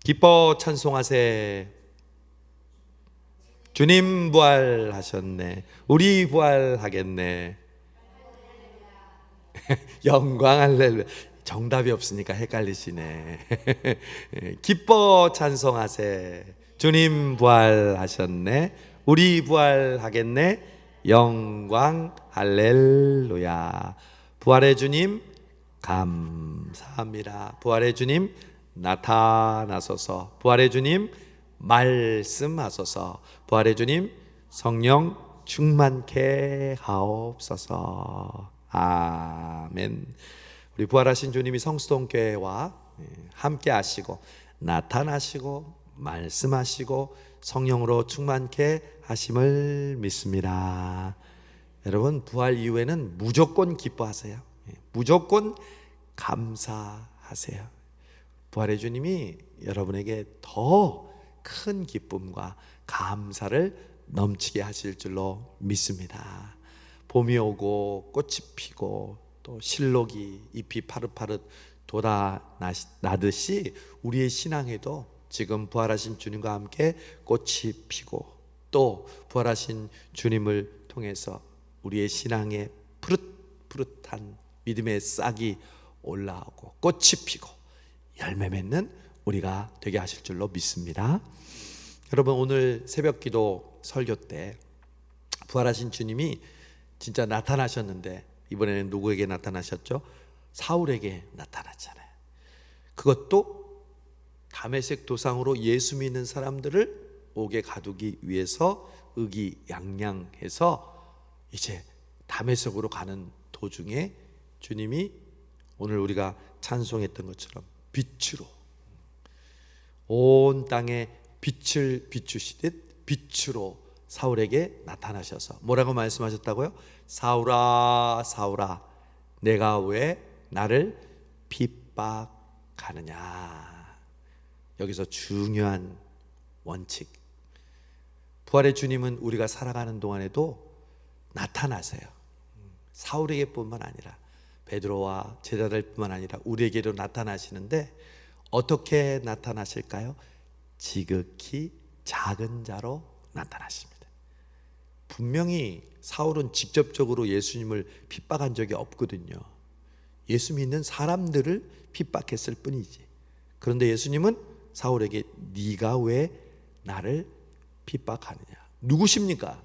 기뻐 찬송하세. 주님 부활하셨네. 우리 부활하겠네. 영광 할렐루야. 정답이 없으니까 헷갈리시네. 기뻐 찬송하세. 주님 부활하셨네. 우리 부활하겠네. 영광 할렐루야. 부활의 주님 감사합니다. 부활의 주님 나타나소서. 부활의 주님 말씀하소서. 부활의 주님 성령 충만케 하옵소서. 아멘. 우리 부활하신 주님이 성수동교회와 함께 하시고 나타나시고 말씀하시고 성령으로 충만케 하심을 믿습니다. 여러분, 부활 이후에는 무조건 기뻐하세요. 무조건 감사하세요. 부활의 주님이 여러분에게 더 큰 기쁨과 감사를 넘치게 하실 줄로 믿습니다. 봄이 오고 꽃이 피고 또 실록이 잎이 파릇파릇 돋아나듯이 우리의 신앙에도 지금 부활하신 주님과 함께 꽃이 피고 또 부활하신 주님을 통해서 우리의 신앙에 푸릇푸릇한 믿음의 싹이 올라오고 꽃이 피고 열매 맺는 우리가 되게 하실 줄로 믿습니다. 여러분, 오늘 새벽기도 설교 때 부활하신 주님이 진짜 나타나셨는데 이번에는 누구에게 나타나셨죠? 사울에게 나타났잖아요. 그것도 다메섹 도상으로 예수 믿는 사람들을 옥에 가두기 위해서 의기양양해서 이제 다메섹으로 가는 도중에 주님이 오늘 우리가 찬송했던 것처럼 빛으로 온 땅에 빛을 비추시듯 빛으로 사울에게 나타나셔서 뭐라고 말씀하셨다고요? 사울아 사울아 내가 왜 나를 핍박하느냐. 여기서 중요한 원칙, 부활의 주님은 우리가 살아가는 동안에도 나타나세요. 사울에게 뿐만 아니라 베드로와 제자들뿐만 아니라 우리에게도 나타나시는데 어떻게 나타나실까요? 지극히 작은 자로 나타나십니다. 분명히 사울은 직접적으로 예수님을 핍박한 적이 없거든요. 예수 믿는 사람들을 핍박했을 뿐이지. 그런데 예수님은 사울에게 네가 왜 나를 핍박하느냐. 누구십니까?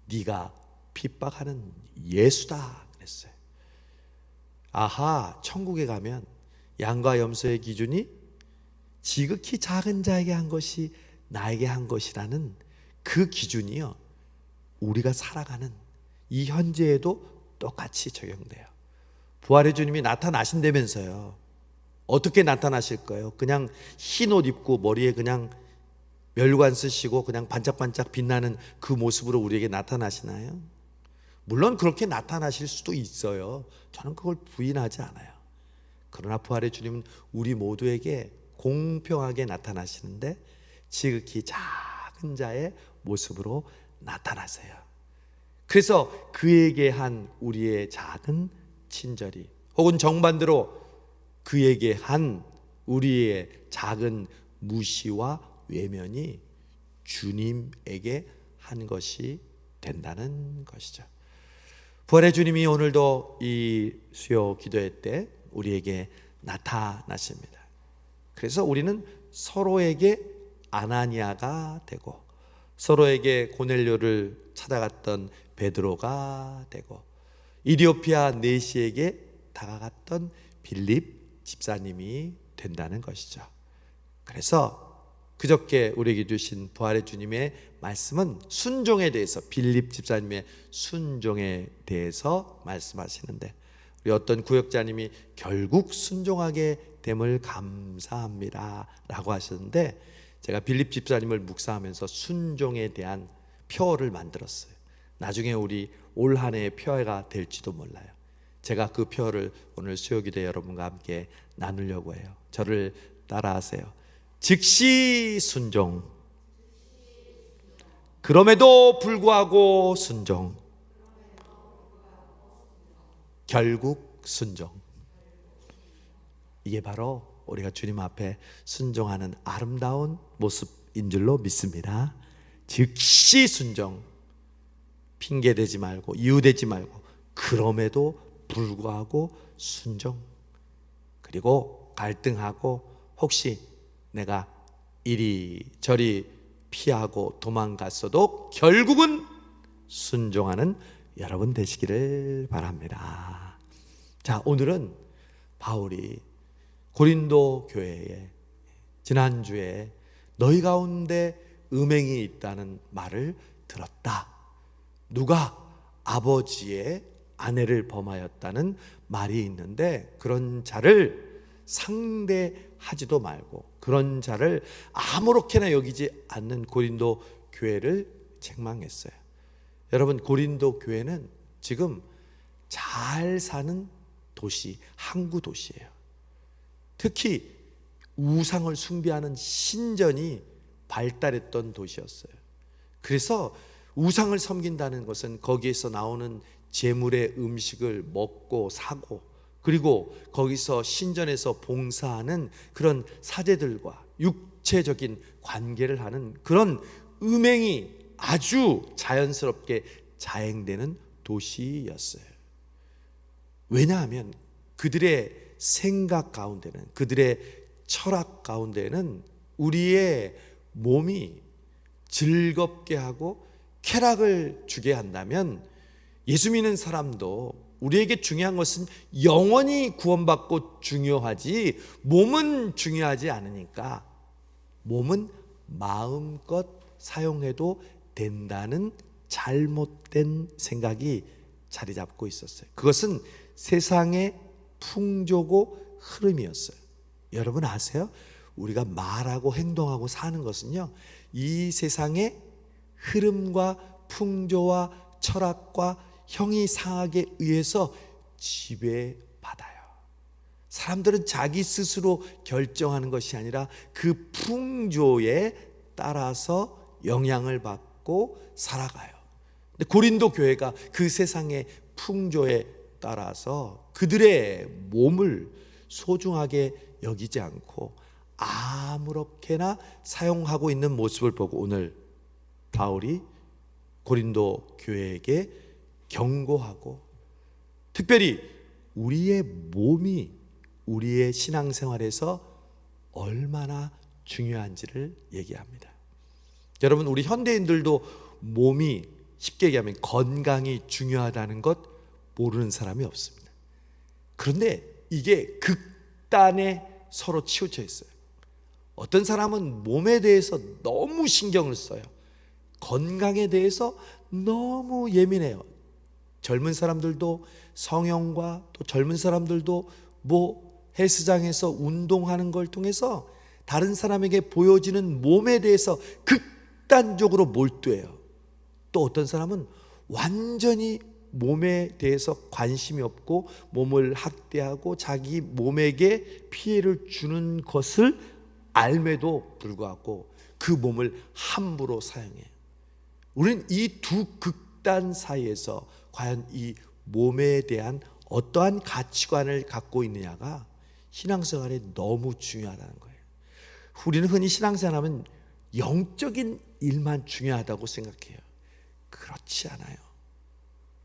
네가 핍박하는 예수다 그랬어요. 아하, 천국에 가면 양과 염소의 기준이 지극히 작은 자에게 한 것이 나에게 한 것이라는 그 기준이요, 우리가 살아가는 이 현재에도 똑같이 적용돼요. 부활의 주님이 나타나신다면서요. 어떻게 나타나실 거예요? 그냥 흰 옷 입고 머리에 그냥 멸관 쓰시고 그냥 반짝반짝 빛나는 그 모습으로 우리에게 나타나시나요? 물론 그렇게 나타나실 수도 있어요. 저는 그걸 부인하지 않아요. 그러나 부활의 주님은 우리 모두에게 공평하게 나타나시는데 지극히 작은 자의 모습으로 나타나세요. 그래서 그에게 한 우리의 작은 친절이, 혹은 정반대로 그에게 한 우리의 작은 무시와 외면이 주님에게 한 것이 된다는 것이죠. 부활의 주님이 오늘도 이 수요 기도회 때 우리에게 나타나십니다. 그래서 우리는 서로에게 아나니아가 되고 서로에게 고넬료를 찾아갔던 베드로가 되고 이디오피아 내시에게 다가갔던 빌립 집사님이 된다는 것이죠. 그래서 그저께 우리에게 주신 부활의 주님의 말씀은 순종에 대해서, 빌립 집사님의 순종에 대해서 말씀하시는데, 우리 어떤 구역자님이 결국 순종하게 됨을 감사합니다 라고 하셨는데, 제가 빌립 집사님을 묵상하면서 순종에 대한 표어를 만들었어요. 나중에 우리 올 한 해의 표어가 될지도 몰라요. 제가 그 표어를 오늘 수요기도에 여러분과 함께 나누려고 해요. 저를 따라하세요. 즉시 순종, 그럼에도 불구하고 순종, 결국 순종. 이게 바로 우리가 주님 앞에 순종하는 아름다운 모습인 줄로 믿습니다. 즉시 순종, 핑계대지 말고 이유대지 말고 그럼에도 불구하고 순종. 그리고 갈등하고 혹시 내가 이리저리 피하고 도망갔어도 결국은 순종하는 여러분 되시기를 바랍니다. 자, 오늘은 바울이 고린도 교회에 지난주에 너희 가운데 음행이 있다는 말을 들었다. 누가 아버지의 아내를 범하였다는 말이 있는데 그런 자를 상대하지도 말고 그런 자를 아무렇게나 여기지 않는 고린도 교회를 책망했어요. 여러분, 고린도 교회는 지금 잘 사는 도시, 항구 도시예요. 특히 우상을 숭배하는 신전이 발달했던 도시였어요. 그래서 우상을 섬긴다는 것은 거기에서 나오는 제물의 음식을 먹고 사고, 그리고 거기서 신전에서 봉사하는 그런 사제들과 육체적인 관계를 하는 그런 음행이 아주 자연스럽게 자행되는 도시였어요. 왜냐하면 그들의 생각 가운데는, 그들의 철학 가운데는 우리의 몸이 즐겁게 하고 쾌락을 주게 한다면 예수 믿는 사람도 우리에게 중요한 것은 영원히 구원받고 중요하지 몸은 중요하지 않으니까 몸은 마음껏 사용해도 된다는 잘못된 생각이 자리 잡고 있었어요. 그것은 세상의 풍조고 흐름이었어요. 여러분 아세요? 우리가 말하고 행동하고 사는 것은요, 이 세상의 흐름과 풍조와 철학과 형이상학에 의해서 지배받아요. 사람들은 자기 스스로 결정하는 것이 아니라 그 풍조에 따라서 영향을 받고 살아가요. 근데 고린도 교회가 그 세상의 풍조에 따라서 그들의 몸을 소중하게 여기지 않고 아무렇게나 사용하고 있는 모습을 보고 오늘 바울이 고린도 교회에게 경고하고, 특별히 우리의 몸이 우리의 신앙생활에서 얼마나 중요한지를 얘기합니다. 여러분, 우리 현대인들도 몸이, 쉽게 얘기하면 건강이 중요하다는 것 모르는 사람이 없습니다. 그런데 이게 극단에 서로 치우쳐 있어요. 어떤 사람은 몸에 대해서 너무 신경을 써요. 건강에 대해서 너무 예민해요. 젊은 사람들도 성형과 또 젊은 사람들도 헬스장에서 운동하는 걸 통해서 다른 사람에게 보여지는 몸에 대해서 극단적으로 몰두해요. 또 어떤 사람은 완전히 몸에 대해서 관심이 없고 몸을 학대하고 자기 몸에게 피해를 주는 것을 알매도 불구하고 그 몸을 함부로 사용해요. 우리는 이 두 극단 사이에서 과연 이 몸에 대한 어떠한 가치관을 갖고 있느냐가 신앙생활에 너무 중요하다는 거예요. 우리는 흔히 신앙생활하면 영적인 일만 중요하다고 생각해요. 그렇지 않아요.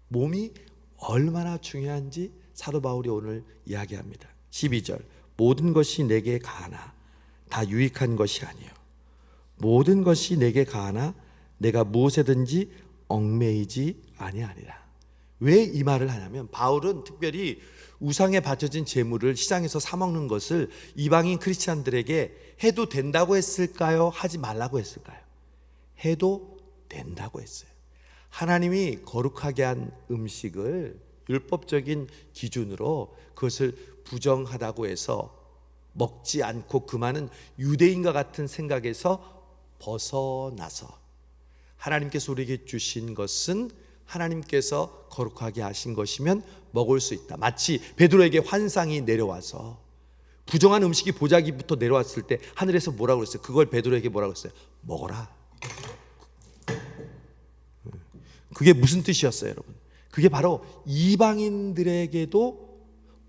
몸이 얼마나 중요한지 사도 바울이 오늘 이야기합니다. 12절, 모든 것이 내게 가하나 다 유익한 것이 아니요 모든 것이 내게 가하나 내가 무엇에든지 얽매이지 아니하리라. 왜 이 말을 하냐면 바울은 특별히 우상에 바쳐진 제물을 시장에서 사 먹는 것을 이방인 크리스찬들에게 해도 된다고 했을까요? 하지 말라고 했을까요? 해도 된다고 했어요. 하나님이 거룩하게 한 음식을 율법적인 기준으로 그것을 부정하다고 해서 먹지 않고 그만은 유대인과 같은 생각에서 벗어나서 하나님께서 우리에게 주신 것은 하나님께서 거룩하게 하신 것이면 먹을 수 있다. 마치 베드로에게 환상이 내려와서 부정한 음식이 보자기부터 내려왔을 때 하늘에서 뭐라고 그랬어요? 그걸 베드로에게 뭐라고 했어요? 먹어라. 그게 무슨 뜻이었어요, 여러분? 그게 바로 이방인들에게도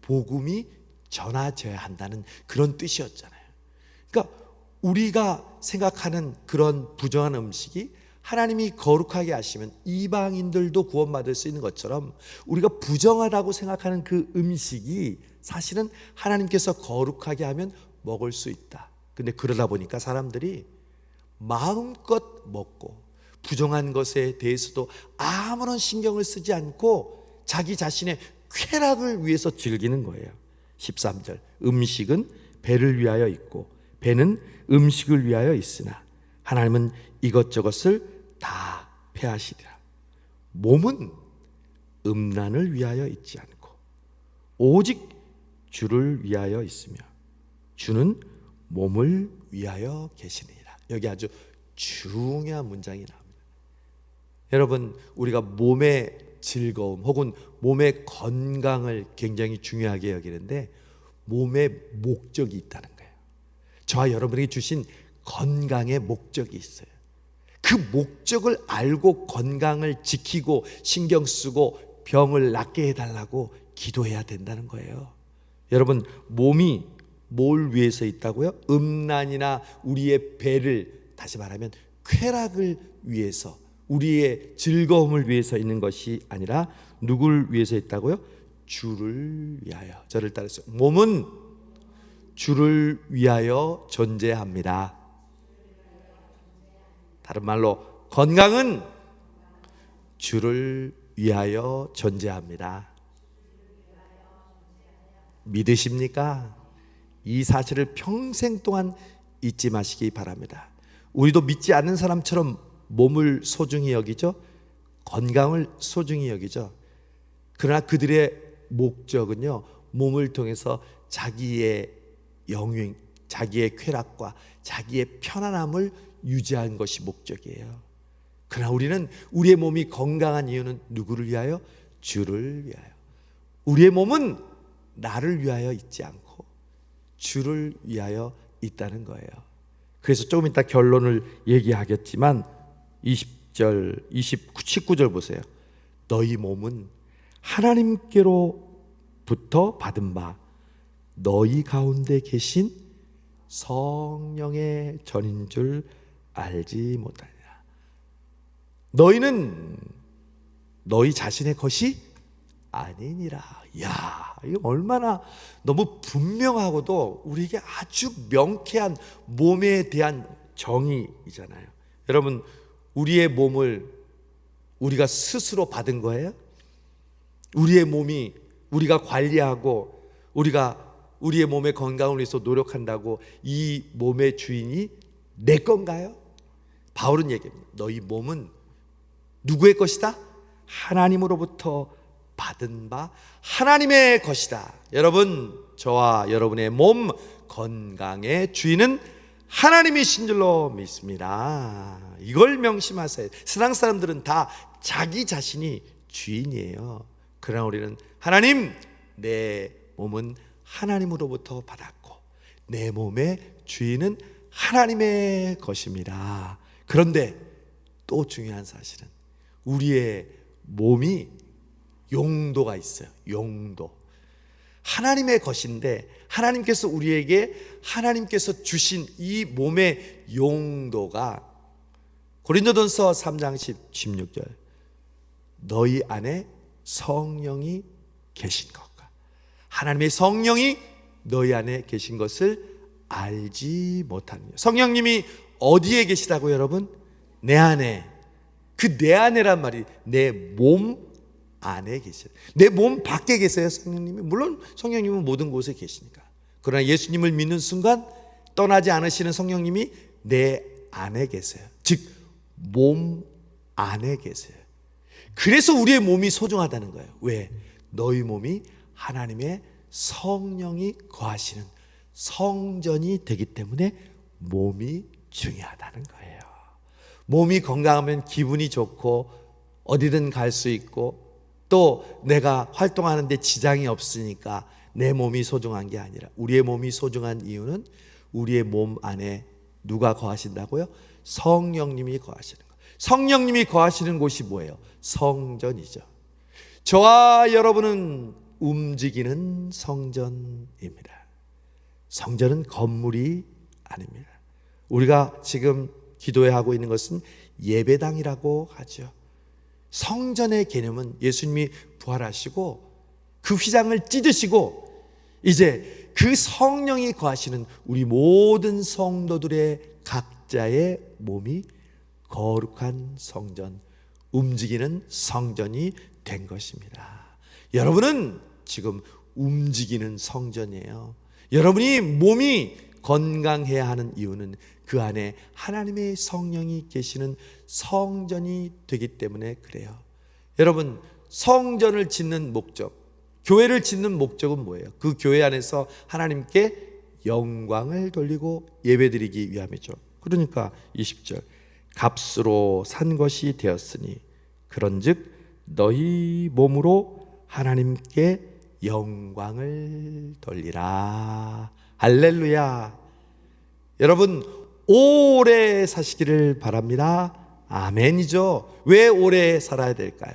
복음이 전하져야 한다는 그런 뜻이었잖아요. 그러니까 우리가 생각하는 그런 부정한 음식이 하나님이 거룩하게 하시면 이방인들도 구원받을 수 있는 것처럼, 우리가 부정하다고 생각하는 그 음식이 사실은 하나님께서 거룩하게 하면 먹을 수 있다. 근데 그러다 보니까 사람들이 마음껏 먹고 부정한 것에 대해서도 아무런 신경을 쓰지 않고 자기 자신의 쾌락을 위해서 즐기는 거예요. 13절, 음식은 배를 위하여 있고 배는 음식을 위하여 있으나 하나님은 이것저것을 다 폐하시리라. 몸은 음란을 위하여 있지 않고 오직 주를 위하여 있으며 주는 몸을 위하여 계시니라. 여기 아주 중요한 문장이 나옵니다. 여러분, 우리가 몸의 즐거움 혹은 몸의 건강을 굉장히 중요하게 여기는데 몸의 목적이 있다는 거예요. 저와 여러분에게 주신 건강의 목적이 있어요. 그 목적을 알고 건강을 지키고 신경 쓰고 병을 낫게 해달라고 기도해야 된다는 거예요. 여러분, 몸이 뭘 위해서 있다고요? 음란이나 우리의 배를, 다시 말하면 쾌락을 위해서, 우리의 즐거움을 위해서 있는 것이 아니라 누굴 위해서 있다고요? 주를 위하여. 저를 따르세요. 몸은 주를 위하여 존재합니다. 다른 말로 건강은 주를 위하여 존재합니다. 믿으십니까? 이 사실을 평생 동안 잊지 마시기 바랍니다. 우리도 믿지 않는 사람처럼 몸을 소중히 여기죠. 건강을 소중히 여기죠. 그러나 그들의 목적은요, 몸을 통해서 자기의 영광, 자기의 쾌락과 자기의 편안함을 유지하는 것이 목적이에요. 그러나 우리는 우리의 몸이 건강한 이유는 누구를 위하여? 주를 위하여. 우리의 몸은 나를 위하여 있지 않고 주를 위하여 있다는 거예요. 그래서 조금 이따 결론을 얘기하겠지만 20절, 19절 보세요. 너희 몸은 하나님께로부터 받은 바 너희 가운데 계신 성령의 전인 줄 알지 못하니라. 너희는 너희 자신의 것이 아니니라. 야, 이거 얼마나 너무 분명하고도 우리에게 아주 명쾌한 몸에 대한 정의이잖아요. 여러분, 우리의 몸을 우리가 스스로 받은 거예요? 우리의 몸이 우리가 관리하고 우리가 우리의 몸의 건강을 위해서 노력한다고 이 몸의 주인이 내 건가요? 바울은 얘기합니다. 너희 몸은 누구의 것이다? 하나님으로부터 받은 바 하나님의 것이다. 여러분, 저와 여러분의 몸 건강의 주인은 하나님이신 줄로 믿습니다. 이걸 명심하세요. 세상 사람들은 다 자기 자신이 주인이에요. 그러나 우리는 하나님, 내 몸은 하나님으로부터 받았고 내 몸의 주인은 하나님의 것입니다. 그런데 또 중요한 사실은 우리의 몸이 용도가 있어요. 용도. 하나님의 것인데 하나님께서 우리에게 하나님께서 주신 이 몸의 용도가 고린도전서 3장 16절 너희 안에 성령이 계신 것과 하나님의 성령이 너희 안에 계신 것을 알지 못하느냐. 성령님이 어디에 계시다고요, 여러분? 내 안에. 그 내 안에란 말이 내 몸 안에 계세요. 내 몸 밖에 계세요, 성령님이? 물론 성령님은 모든 곳에 계시니까. 그러나 예수님을 믿는 순간 떠나지 않으시는 성령님이 내 안에 계세요. 즉 몸 안에 계세요. 그래서 우리의 몸이 소중하다는 거예요. 왜? 너희 몸이 하나님의 성령이 거하시는 성전이 되기 때문에 몸이 중요하다는 거예요. 몸이 건강하면 기분이 좋고 어디든 갈 수 있고 또 내가 활동하는데 지장이 없으니까 내 몸이 소중한 게 아니라 우리의 몸이 소중한 이유는 우리의 몸 안에 누가 거하신다고요? 성령님이 거하시는 거예요. 성령님이 거하시는 곳이 뭐예요? 성전이죠. 저와 여러분은 움직이는 성전입니다. 성전은 건물이 아닙니다. 우리가 지금 기도해 하고 있는 것은 예배당이라고 하죠. 성전의 개념은 예수님이 부활하시고 그 휘장을 찢으시고 이제 그 성령이 거하시는 우리 모든 성도들의 각자의 몸이 거룩한 성전, 움직이는 성전이 된 것입니다. 여러분은 지금 움직이는 성전이에요. 여러분이 몸이 건강해야 하는 이유는 그 안에 하나님의 성령이 계시는 성전이 되기 때문에 그래요. 여러분, 성전을 짓는 목적, 교회를 짓는 목적은 뭐예요? 그 교회 안에서 하나님께 영광을 돌리고 예배드리기 위함이죠. 그러니까 20절, 값으로 산 것이 되었으니 그런즉 너희 몸으로 하나님께 영광을 돌리라. 할렐루야. 여러분, 오래 사시기를 바랍니다. 아멘이죠. 왜 오래 살아야 될까요?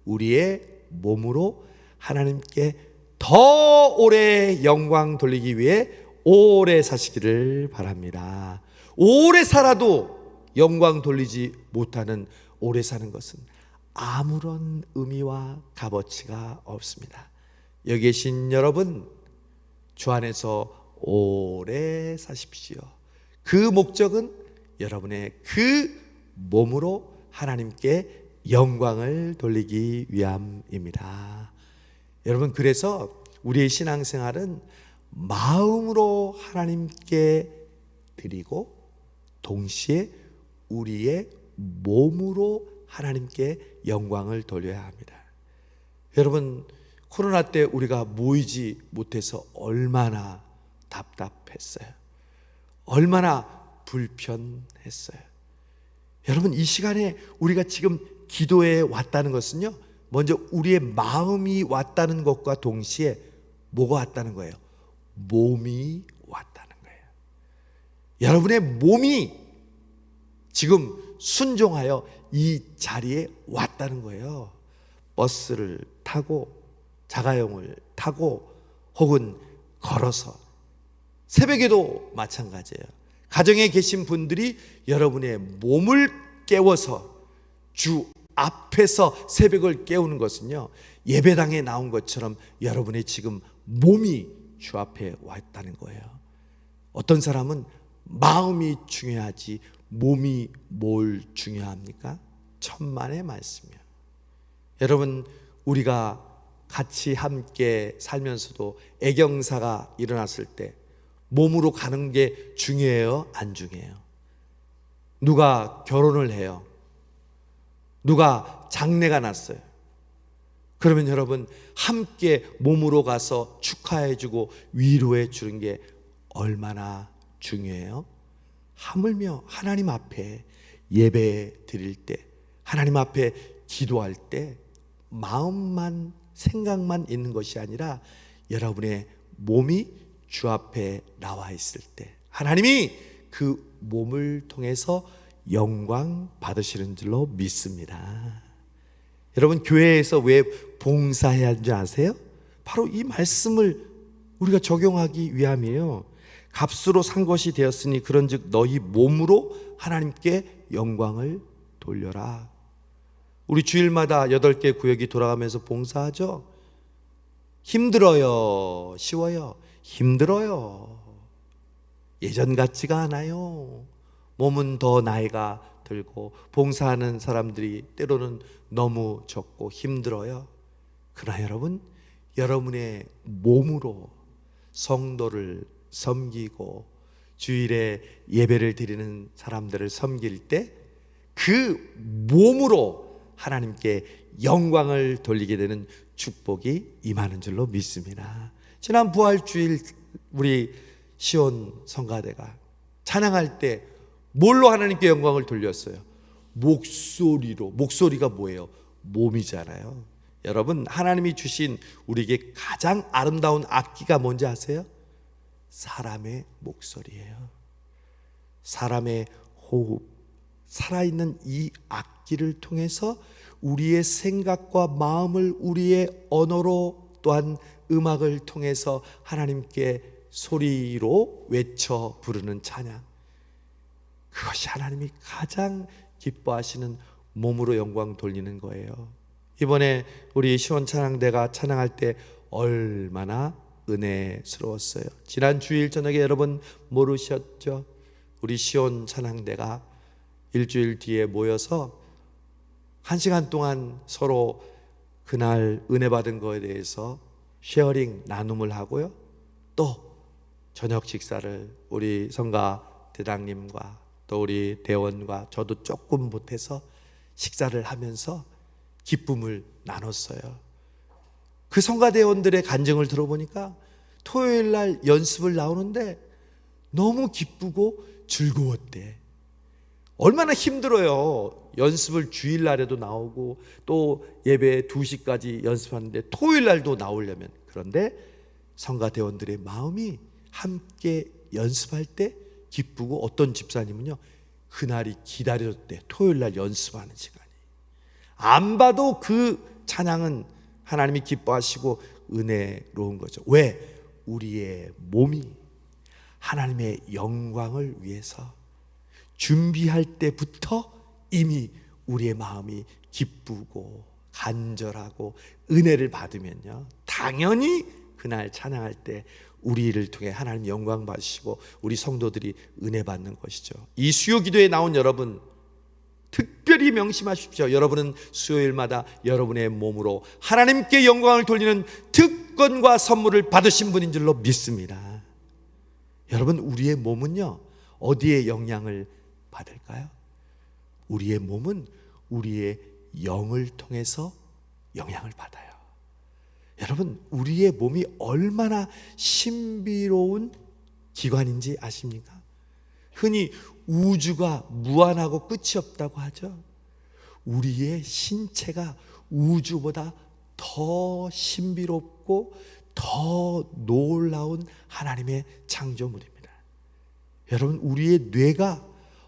우리의 몸으로 하나님께 더 오래 영광 돌리기 위해 오래 사시기를 바랍니다. 오래 살아도 영광 돌리지 못하는 오래 사는 것은 아무런 의미와 값어치가 없습니다. 여기 계신 여러분, 주 안에서 오래 사십시오. 그 목적은 여러분의 그 몸으로 하나님께 영광을 돌리기 위함입니다. 여러분, 그래서 우리의 신앙생활은 마음으로 하나님께 드리고 동시에 우리의 몸으로 하나님께 영광을 돌려야 합니다. 여러분, 코로나 때 우리가 모이지 못해서 얼마나 답답했어요. 얼마나 불편했어요. 여러분, 이 시간에 우리가 지금 기도에 왔다는 것은요, 먼저 우리의 마음이 왔다는 것과 동시에 뭐가 왔다는 거예요? 몸이 왔다는 거예요. 여러분의 몸이 지금 순종하여 이 자리에 왔다는 거예요. 버스를 타고 자가용을 타고 혹은 걸어서, 새벽에도 마찬가지예요. 가정에 계신 분들이 여러분의 몸을 깨워서 주 앞에서 새벽을 깨우는 것은요, 예배당에 나온 것처럼 여러분의 지금 몸이 주 앞에 왔다는 거예요. 어떤 사람은 마음이 중요하지 몸이 뭘 중요합니까? 천만의 말씀이요. 여러분, 우리가 같이 함께 살면서도 애경사가 일어났을 때 몸으로 가는 게 중요해요? 안 중요해요? 누가 결혼을 해요? 누가 장례가 났어요? 그러면 여러분, 함께 몸으로 가서 축하해주고 위로해 주는 게 얼마나 중요해요? 하물며 하나님 앞에 예배 드릴 때, 하나님 앞에 기도할 때 마음만, 생각만 있는 것이 아니라 여러분의 몸이 주 앞에 나와 있을 때 하나님이 그 몸을 통해서 영광 받으시는 줄로 믿습니다. 여러분, 교회에서 왜 봉사해야 하는지 아세요? 바로 이 말씀을 우리가 적용하기 위함이에요. 값으로 산 것이 되었으니 그런즉 너희 몸으로 하나님께 영광을 돌려라. 우리 주일마다 8개 구역이 돌아가면서 봉사하죠. 힘들어요? 쉬워요? 힘들어요. 예전 같지가 않아요. 몸은 더 나이가 들고 봉사하는 사람들이 때로는 너무 적고 힘들어요. 그러나 여러분, 여러분의 몸으로 성도를 섬기고 주일에 예배를 드리는 사람들을 섬길 때 그 몸으로 하나님께 영광을 돌리게 되는 축복이 임하는 줄로 믿습니다. 지난 부활주일 우리 시온 성가대가 찬양할 때 뭘로 하나님께 영광을 돌렸어요? 목소리로. 목소리가 뭐예요? 몸이잖아요. 여러분, 하나님이 주신 우리에게 가장 아름다운 악기가 뭔지 아세요? 사람의 목소리예요. 사람의 호흡, 살아있는 이 악기를 통해서 우리의 생각과 마음을 우리의 언어로 또한 음악을 통해서 하나님께 소리로 외쳐 부르는 찬양, 그것이 하나님이 가장 기뻐하시는 몸으로 영광 돌리는 거예요. 이번에 우리 시온 찬양대가 찬양할 때 얼마나 은혜스러웠어요. 지난 주일 저녁에 여러분 모르셨죠? 우리 시온 찬양대가 일주일 뒤에 모여서 1시간 동안 서로 그날 은혜 받은 거에 대해서 쉐어링, 나눔을 하고요, 또 저녁 식사를 우리 성가 대장님과 또 우리 대원과 저도 조금 못해서 식사를 하면서 기쁨을 나눴어요. 그 성가 대원들의 간증을 들어보니까 토요일 날 연습을 나오는데 너무 기쁘고 즐거웠대. 얼마나 힘들어요. 연습을 주일날에도 나오고 또 예배 2시까지 연습하는데 토요일 날도 나오려면. 그런데 성가 대원들의 마음이 함께 연습할 때 기쁘고, 어떤 집사님은요 그날이 기다렸대. 토요일 날 연습하는 시간이. 안 봐도 그 찬양은 하나님이 기뻐하시고 은혜로운 거죠. 왜? 우리의 몸이 하나님의 영광을 위해서 준비할 때부터 이미 우리의 마음이 기쁘고 간절하고 은혜를 받으면요, 당연히 그날 찬양할 때 우리를 통해 하나님 영광 받으시고 우리 성도들이 은혜 받는 것이죠. 이 수요 기도에 나온 여러분 특별히 명심하십시오. 여러분은 수요일마다 여러분의 몸으로 하나님께 영광을 돌리는 특권과 선물을 받으신 분인 줄로 믿습니다. 여러분, 우리의 몸은요 어디에 영향을 받을까요? 우리의 몸은 우리의 영을 통해서 영향을 받아요. 여러분, 우리의 몸이 얼마나 신비로운 기관인지 아십니까? 흔히 우주가 무한하고 끝이 없다고 하죠. 우리의 신체가 우주보다 더 신비롭고 더 놀라운 하나님의 창조물입니다. 여러분, 우리의 뇌가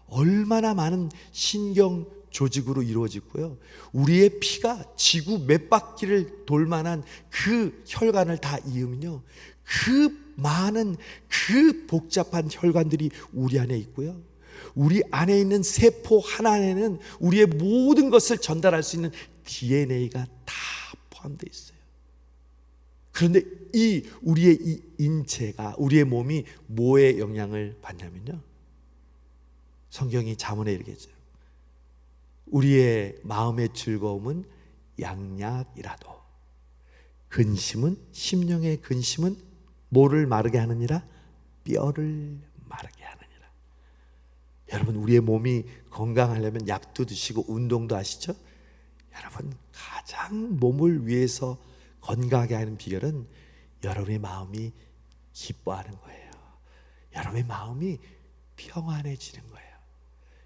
얼마나 많은 신경 조직으로 이루어지고요, 우리의 피가 지구 몇 바퀴를 돌 만한 그 혈관을 다 이으면요, 그 많은 그 복잡한 혈관들이 우리 안에 있고요, 우리 안에 있는 세포 하나에는 우리의 모든 것을 전달할 수 있는 DNA가 다 포함되어 있어요. 그런데 우리의 이 인체가, 우리의 몸이 뭐에 영향을 받냐면요, 성경이 잠언에 이렇게 했죠. 우리의 마음의 즐거움은 양약이라도 근심은, 심령의 근심은 뭐를 마르게 하느니라? 뼈를 마르게 하느니라. 여러분, 우리의 몸이 건강하려면 약도 드시고 운동도 하시죠? 여러분, 가장 몸을 위해서 건강하게 하는 비결은 여러분의 마음이 기뻐하는 거예요. 여러분의 마음이 평안해지는 거예요.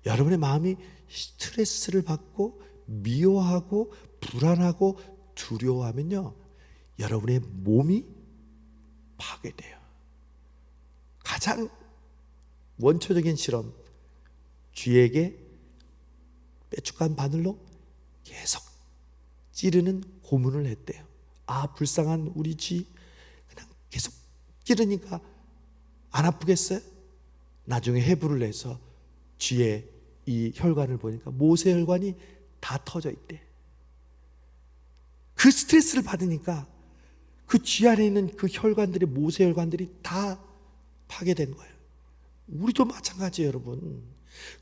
여러분의 마음이 스트레스를 받고 미워하고 불안하고 두려워하면요, 여러분의 몸이 파괴돼요. 가장 원초적인 실험, 쥐에게 빼죽한 바늘로 계속 찌르는 고문을 했대요. 아, 불쌍한 우리 쥐, 그냥 계속 찌르니까 안 아프겠어요? 나중에 해부를 해서 쥐의 이 혈관을 보니까 모세혈관이 다 터져 있대. 그 스트레스를 받으니까 그 쥐 안에 있는 그 혈관들이, 모세혈관들이 다 파괴된 거예요. 우리도 마찬가지예요, 여러분.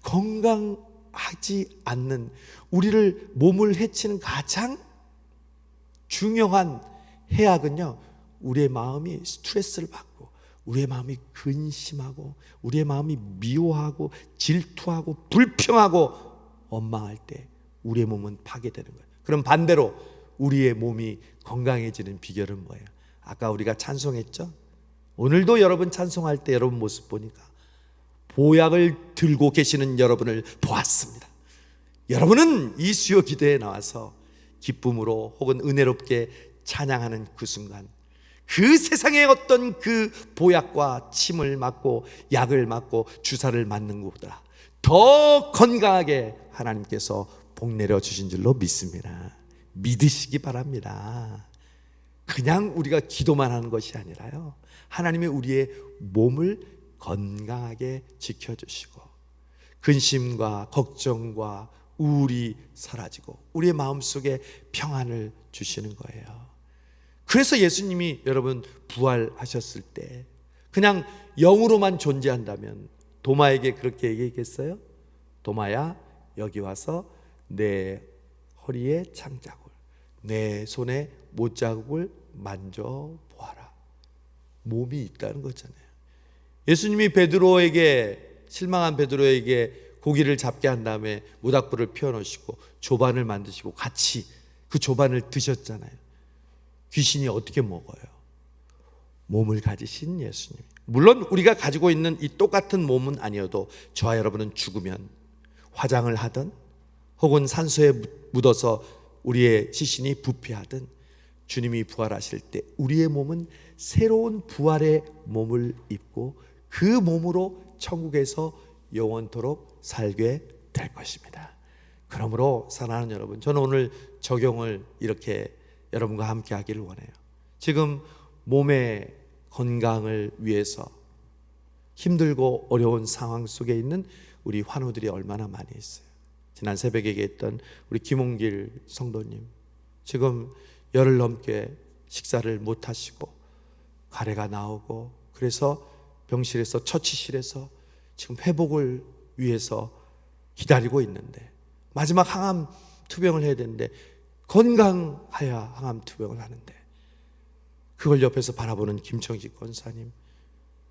건강하지 않는, 우리를 몸을 해치는 가장 중요한 해악은요, 우리의 마음이 스트레스를 받고, 우리의 마음이 근심하고, 우리의 마음이 미워하고 질투하고 불평하고 원망할 때 우리의 몸은 파괴되는 거예요. 그럼 반대로 우리의 몸이 건강해지는 비결은 뭐예요? 아까 우리가 찬송했죠? 오늘도 여러분 찬송할 때 여러분 모습 보니까 보약을 들고 계시는 여러분을 보았습니다. 여러분은 이 수요 기도에 나와서 기쁨으로 혹은 은혜롭게 찬양하는 그 순간, 그 세상의 어떤 그 보약과 침을 맞고 약을 맞고 주사를 맞는 것보다 더 건강하게 하나님께서 복 내려 주신 줄로 믿습니다. 믿으시기 바랍니다. 그냥 우리가 기도만 하는 것이 아니라요, 하나님이 우리의 몸을 건강하게 지켜주시고 근심과 걱정과 우울이 사라지고 우리의 마음속에 평안을 주시는 거예요. 그래서 예수님이 여러분 부활하셨을 때 그냥 영으로만 존재한다면 도마에게 그렇게 얘기했겠어요? 도마야, 여기 와서 내 허리에 창자국, 내 손에 못자국을 만져보아라. 몸이 있다는 거잖아요. 예수님이 베드로에게, 실망한 베드로에게 고기를 잡게 한 다음에 모닥불을 피워놓으시고 조반을 만드시고 같이 그 조반을 드셨잖아요. 귀신이 어떻게 먹어요? 몸을 가지신 예수님. 물론 우리가 가지고 있는 이 똑같은 몸은 아니어도 저와 여러분은 죽으면 화장을 하든 혹은 산소에 묻어서 우리의 시신이 부패하든 주님이 부활하실 때 우리의 몸은 새로운 부활의 몸을 입고 그 몸으로 천국에서 영원토록 살게 될 것입니다. 그러므로 사랑하는 여러분, 저는 오늘 적용을 이렇게 여러분과 함께 하기를 원해요. 지금 몸의 건강을 위해서 힘들고 어려운 상황 속에 있는 우리 환우들이 얼마나 많이 있어요. 지난 새벽에 얘기했던 우리 김홍길 성도님, 지금 열흘 넘게 식사를 못 하시고 가래가 나오고 그래서 병실에서, 처치실에서 지금 회복을 위해서 기다리고 있는데 마지막 항암 투병을 해야 되는데 건강해야 항암 투병을 하는데 그걸 옆에서 바라보는 김청식 권사님,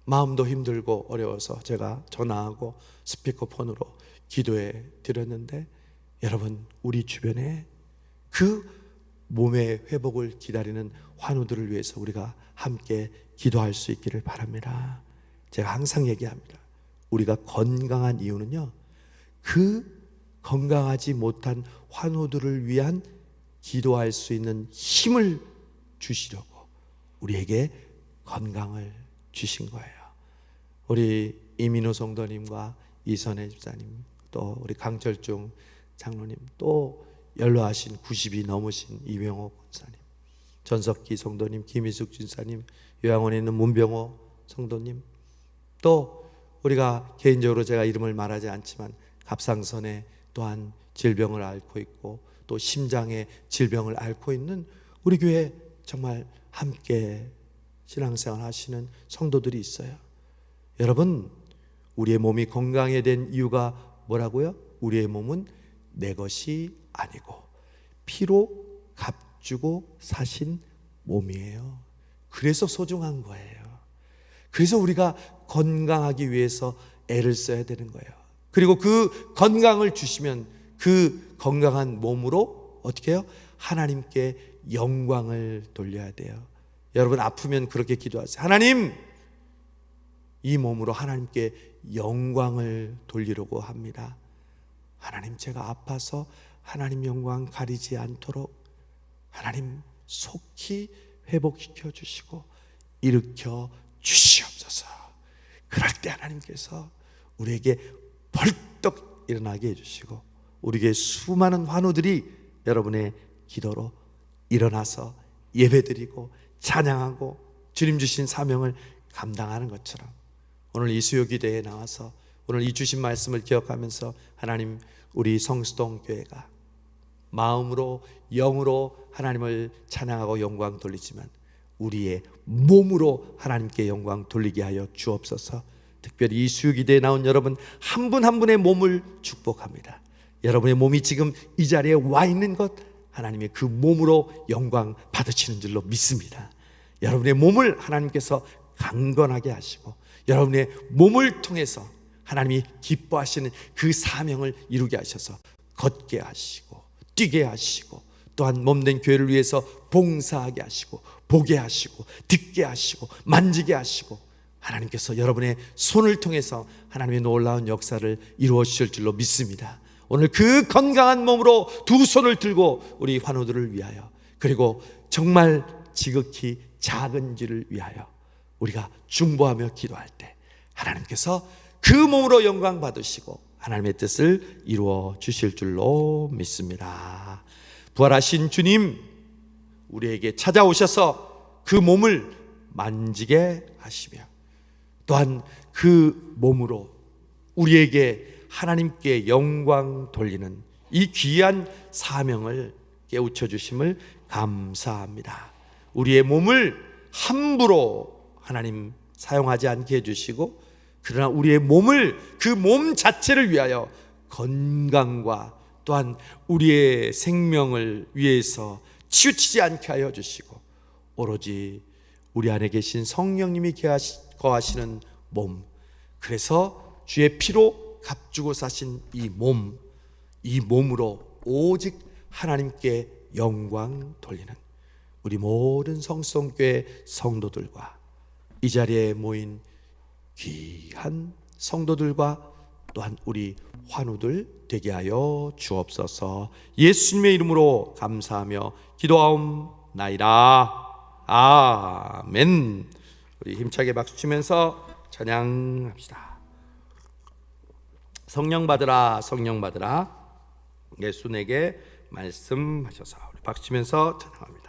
마음도 힘들고 어려워서 제가 전화하고 스피커폰으로 기도해 드렸는데, 여러분 우리 주변에 그 몸의 회복을 기다리는 환우들을 위해서 우리가 함께 기도할 수 있기를 바랍니다. 제가 항상 얘기합니다. 우리가 건강한 이유는요, 그 건강하지 못한 환우들을 위한 기도할 수 있는 힘을 주시려고 우리에게 건강을 주신 거예요. 우리 이민호 성도님과 이선혜 집사님, 또 우리 강철중 장로님, 또 연로하신 90이 넘으신 이병호 권사님, 전석기 성도님, 김희숙 집사님, 요양원에 있는 문병호 성도님, 또 우리가 개인적으로 제가 이름을 말하지 않지만 갑상선에 또한 질병을 앓고 있고 또 심장의 질병을 앓고 있는 우리 교회 정말 함께 신앙생활 하시는 성도들이 있어요. 여러분, 우리의 몸이 건강해야 된 이유가 뭐라고요? 우리의 몸은 내 것이 아니고 피로 값주고 사신 몸이에요. 그래서 소중한 거예요. 그래서 우리가 건강하기 위해서 애를 써야 되는 거예요. 그리고 그 건강을 주시면 그 건강한 몸으로 어떻게 해요? 하나님께 영광을 돌려야 돼요. 여러분 아프면 그렇게 기도하세요. 하나님, 이 몸으로 하나님께 영광을 돌리려고 합니다. 하나님, 제가 아파서 하나님 영광 가리지 않도록 하나님 속히 회복시켜 주시고 일으켜 주시옵소서. 그럴 때 하나님께서 우리에게 벌떡 일어나게 해주시고 우리에게 수많은 환우들이 여러분의 기도로 일어나서 예배드리고 찬양하고 주님 주신 사명을 감당하는 것처럼 오늘 이 수요기도에 나와서 오늘 이 주신 말씀을 기억하면서 하나님, 우리 성수동 교회가 마음으로 영으로 하나님을 찬양하고 영광 돌리지만 우리의 몸으로 하나님께 영광 돌리게 하여 주옵소서. 특별히 이 수요기도에 나온 여러분 한 분 한 분의 몸을 축복합니다. 여러분의 몸이 지금 이 자리에 와 있는 것 하나님의 그 몸으로 영광 받으시는 줄로 믿습니다. 여러분의 몸을 하나님께서 강건하게 하시고 여러분의 몸을 통해서 하나님이 기뻐하시는 그 사명을 이루게 하셔서 걷게 하시고 뛰게 하시고 또한 몸된 교회를 위해서 봉사하게 하시고 보게 하시고 듣게 하시고 만지게 하시고 하나님께서 여러분의 손을 통해서 하나님의 놀라운 역사를 이루어 주실 줄로 믿습니다. 오늘 그 건강한 몸으로 두 손을 들고 우리 환우들을 위하여 그리고 정말 지극히 작은 지를 위하여 우리가 중보하며 기도할 때 하나님께서 그 몸으로 영광 받으시고 하나님의 뜻을 이루어 주실 줄로 믿습니다. 부활하신 주님, 우리에게 찾아오셔서 그 몸을 만지게 하시며 또한 그 몸으로 우리에게 하나님께 영광 돌리는 이 귀한 사명을 깨우쳐 주심을 감사합니다. 우리의 몸을 함부로 하나님 사용하지 않게 해주시고, 그러나 우리의 몸을, 그 몸 자체를 위하여 건강과 또한 우리의 생명을 위해서 치우치지 않게 하여 주시고, 오로지 우리 안에 계신 성령님이 거하시는 몸, 그래서 주의 피로 값주고 사신 이 몸, 이 몸으로 오직 하나님께 영광 돌리는 우리 모든 성성교회 성도들과 이 자리에 모인 귀한 성도들과 또한 우리 환우들 되게 하여 주옵소서. 예수님의 이름으로 감사하며 기도하옵나이다. 아멘. 우리 힘차게 박수 치면서 찬양합시다. 성령 받으라, 성령 받으라. 예수 내게 말씀하셔서. 우리 박수 치면서 찬양합니다.